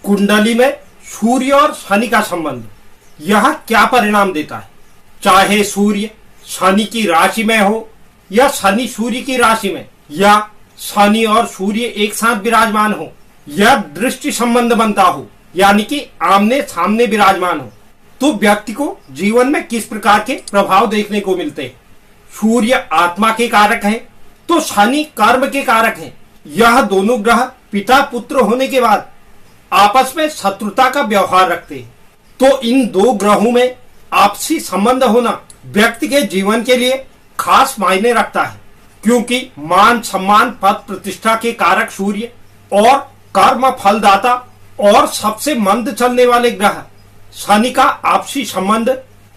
कुंडली में सूर्य और शनि का संबंध यह क्या परिणाम देता है। चाहे सूर्य शनि की राशि में हो या शनि सूर्य की राशि में, या शनि और सूर्य एक साथ विराजमान हो, या दृष्टि संबंध बनता हो, यानी कि आमने सामने विराजमान हो, तो व्यक्ति को जीवन में किस प्रकार के प्रभाव देखने को मिलते हैं। सूर्य आत्मा के कारक हैं, तो शनि कर्म के कारक हैं। यह दोनों ग्रह पिता पुत्र होने के बाद आपस में शत्रुता का व्यवहार रखते हैं। तो इन दो ग्रहों में आपसी संबंध होना व्यक्ति के जीवन के लिए खास मायने रखता है, क्योंकि मान सम्मान पद प्रतिष्ठा के कारक सूर्य और कर्म फलदाता और सबसे मंद चलने वाले ग्रह शनि का आपसी संबंध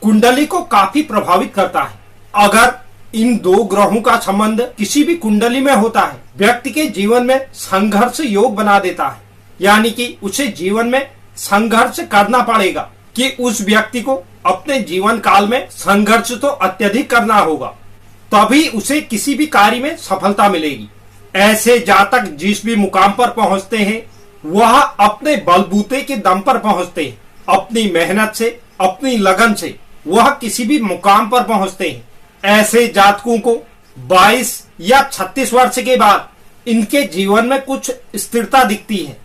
कुंडली को काफी प्रभावित करता है। अगर इन दो ग्रहों का संबंध किसी भी कुंडली में होता है, व्यक्ति के जीवन में संघर्ष योग बना देता है, यानी कि उसे जीवन में संघर्ष करना पड़ेगा कि उस व्यक्ति को अपने जीवन काल में संघर्ष तो अत्यधिक करना होगा, तभी उसे किसी भी कार्य में सफलता मिलेगी। ऐसे जातक जिस भी मुकाम पर पहुंचते हैं वह अपने बलबूते के दम पर पहुंचते हैं। अपनी मेहनत से, अपनी लगन से वह किसी भी मुकाम पर पहुंचते हैं। ऐसे जातकों को 22 या 36 वर्ष के बाद इनके जीवन में कुछ स्थिरता दिखती है।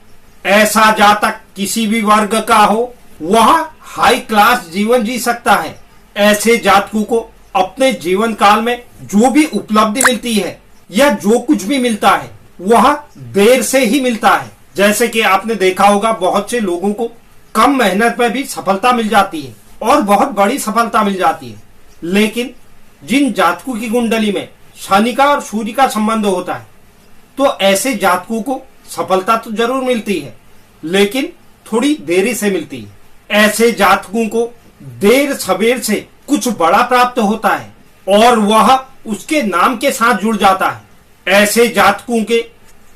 ऐसा जातक किसी भी वर्ग का हो वह हाई क्लास जीवन जी सकता है। ऐसे जातकों को अपने जीवन काल में जो भी उपलब्धि मिलती है या जो कुछ भी मिलता है वह देर से ही मिलता है। जैसे कि आपने देखा होगा बहुत से लोगों को कम मेहनत में भी सफलता मिल जाती है और बहुत बड़ी सफलता मिल जाती है। लेकिन जिन जातकों की कुंडली में शनि का और सूर्य का संबंध होता है तो ऐसे जातकों को सफलता तो जरूर मिलती है, लेकिन थोड़ी देरी से मिलती है। ऐसे जातकों को देर सवेर से कुछ बड़ा प्राप्त होता है और वह उसके नाम के साथ जुड़ जाता है। ऐसे जातकों के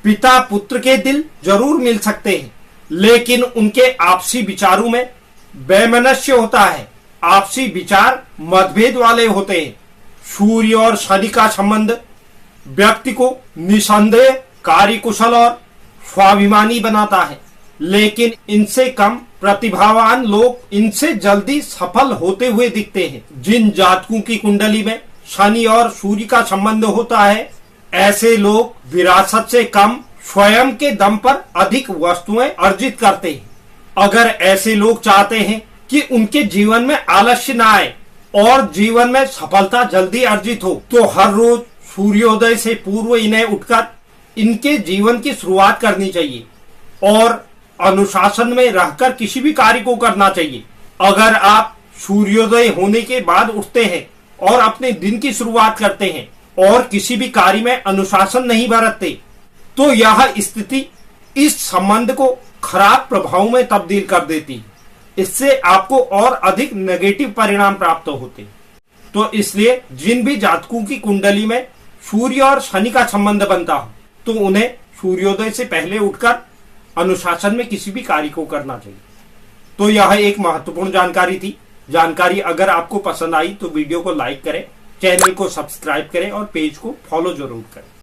पिता पुत्र के दिल जरूर मिल सकते हैं, लेकिन उनके आपसी विचारों में वैमनस्य होता है। आपसी विचार मतभेद वाले होते हैं। सूर्य और शनि का संबंध व्यक्ति को निसंदेह कार्यकुशल और स्वाभिमानी बनाता है, लेकिन इनसे कम प्रतिभावान लोग इनसे जल्दी सफल होते हुए दिखते हैं। जिन जातकों की कुंडली में शनि और सूर्य का संबंध होता है ऐसे लोग विरासत से कम स्वयं के दम पर अधिक वस्तुएं अर्जित करते हैं। अगर ऐसे लोग चाहते हैं कि उनके जीवन में आलस्य न आए और जीवन में सफलता जल्दी अर्जित हो, तो हर रोज सूर्योदय से पूर्व इन्हें उठकर इनके जीवन की शुरुआत करनी चाहिए और अनुशासन में रहकर किसी भी कार्य को करना चाहिए। अगर आप सूर्योदय होने के बाद उठते हैं और अपने दिन की शुरुआत करते हैं और किसी भी कार्य में अनुशासन नहीं बरतते, तो यह स्थिति इस संबंध को खराब प्रभाव में तब्दील कर देती है। इससे आपको और अधिक नेगेटिव परिणाम प्राप्त होते हैं। तो इसलिए जिन भी जातकों की कुंडली में सूर्य और शनि का संबंध बनता हो तो उन्हें सूर्योदय से पहले उठकर अनुशासन में किसी भी कार्य को करना चाहिए। तो यह एक महत्वपूर्ण जानकारी थी। जानकारी अगर आपको पसंद आई तो वीडियो को लाइक करें, चैनल को सब्सक्राइब करें और पेज को फॉलो जरूर करें।